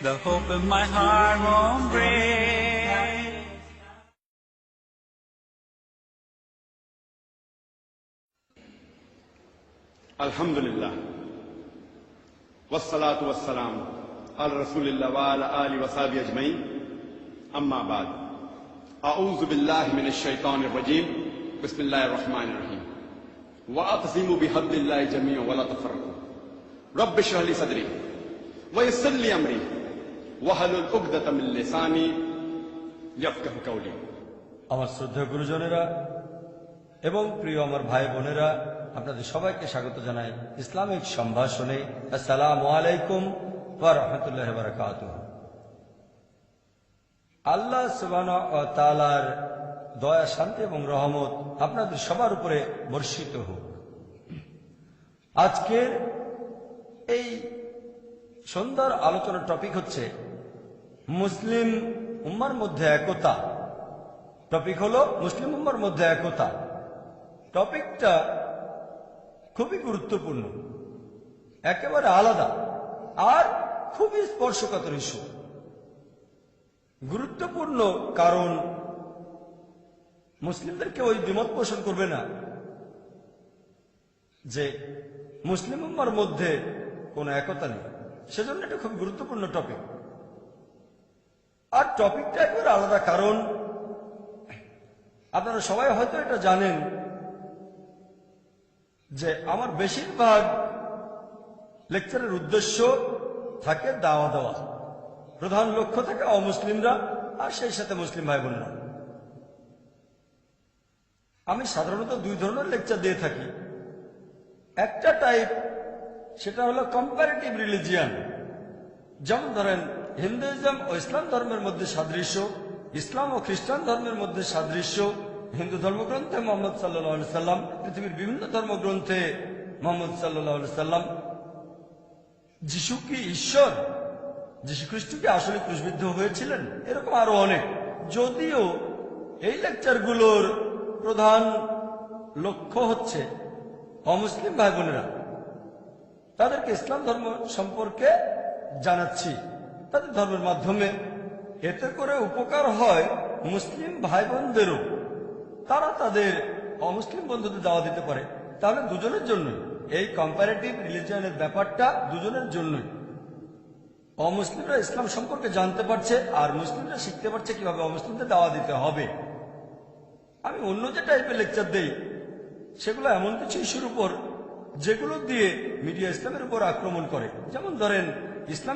The hope in my heart won't break. Alhamdulillah. Wassalatu wassalam ala Rasulillah wa ala alihi wa sahbihi ajmain. Amma ba'd. A'udhu billahi minash shaitanir rajim. Bismillahir rahmanir rahim. Wa'tasimu bihablillahi jami'an wa la tafarraqu. Rabbi shrah li sadri wa yassir li amri wahlul 'uqdatam min lisani yafqahu qawli. আমার শ্রদ্ধেয় গুরুজনেরা এবং প্রিয় আমার ভাই বোনেরা, আপনাদের সবাইকে স্বাগত জানাই ইসলামিক সম্ভাষণে। আসসালামু আলাইকুম ওয়া রাহমাতুল্লাহি ওয়া বারাকাতুহু। আল্লাহ সুবহানাহু ওয়া তাআলার দয়া, শান্তি এবং রহমত আপনাদের সবার উপরে বর্ষিত হোক। আজকের এই সুন্দর আলোচনার টপিক হচ্ছে মুসলিম উম্মার মধ্যে একতা। টপিক হলো মুসলিম উম্মার মধ্যে একতা। টপিকটা খুবই গুরুত্বপূর্ণ, একেবারে আলাদা আর খুবই স্পর্শকাতর ইস্যু। গুরুত্বপূর্ণ কারণ মুসলিমদেরকে ওই দ্বিমত পোষণ করবে না যে মুসলিম উম্মার মধ্যে কোনো একতা নেই, সেজন্য এটা খুব গুরুত্বপূর্ণ টপিক। আর টপিকটা একেবারে আলাদা কারণ আপনারা সবাই হয়তো এটা জানেন যে আমার বেশিরভাগ লেকচারের উদ্দেশ্য থাকে দাওয়া দেওয়া, প্রধান লক্ষ্য থাকে অমুসলিমরা আর সেই সাথে মুসলিম ভাই বোনেরা। আমি সাধারণত দুই ধরনের লেকচার দিয়ে থাকি। একটা টাইপ, সেটা হলো কম্পারেটিভ রিলিজিয়ান, যেমন ধরেন হিন্দুইজম ও ইসলাম ধর্মের মধ্যে সাদৃশ্য, ইসলাম ও খ্রিস্টান ধর্মের মধ্যে সাদৃশ্য, হিন্দু ধর্মগ্রন্থে মোহাম্মদ সাল্লাল্লাহু আলাইহি সাল্লাম, পৃথিবীর বিভিন্ন ধর্মগ্রন্থে মোহাম্মদ সাল্লাল্লাহু আলাইহি সাল্লাম। যিশু কি ঈশ্বর? যিশু খ্রিস্ট কি আসলে ক্রুশবিদ্ধ হয়েছিলেন? এরকম আরো অনেক। যদিও এই লেকচারগুলোর প্রধান লক্ষ্য হচ্ছে অমুসলিম ভাই বোনেরা, তাদেরকে ইসলাম ধর্ম সম্পর্কে জানাচ্ছি তাদের ধর্মের মাধ্যমে। এতে করে উপকার হয় মুসলিম ভাই বোনদেরও, তারা তাদের অমুসলিম বন্ধুদের দাওয়া দিতে পারে। তাহলে দুজনের জন্যই এই কম্পারেটিভ রিলিজিয়নের ব্যাপারটা দুজনের জন্যই। অমুসলিমরা ইসলাম সম্পর্কে জানতে পারছে আর মুসলিমরা শিখতে পারছে কিভাবে অমুসলিমদের দাওয়া দিতে হবে। আমি অন্য যে টাইপের লেকচার দেই সেগুলো এমন কিছু ইস্যুর উপর যেগুলো দিয়ে মিডিয়া ইসলামের উপর আক্রমণ করে। যেমন ধরেন ইসলাম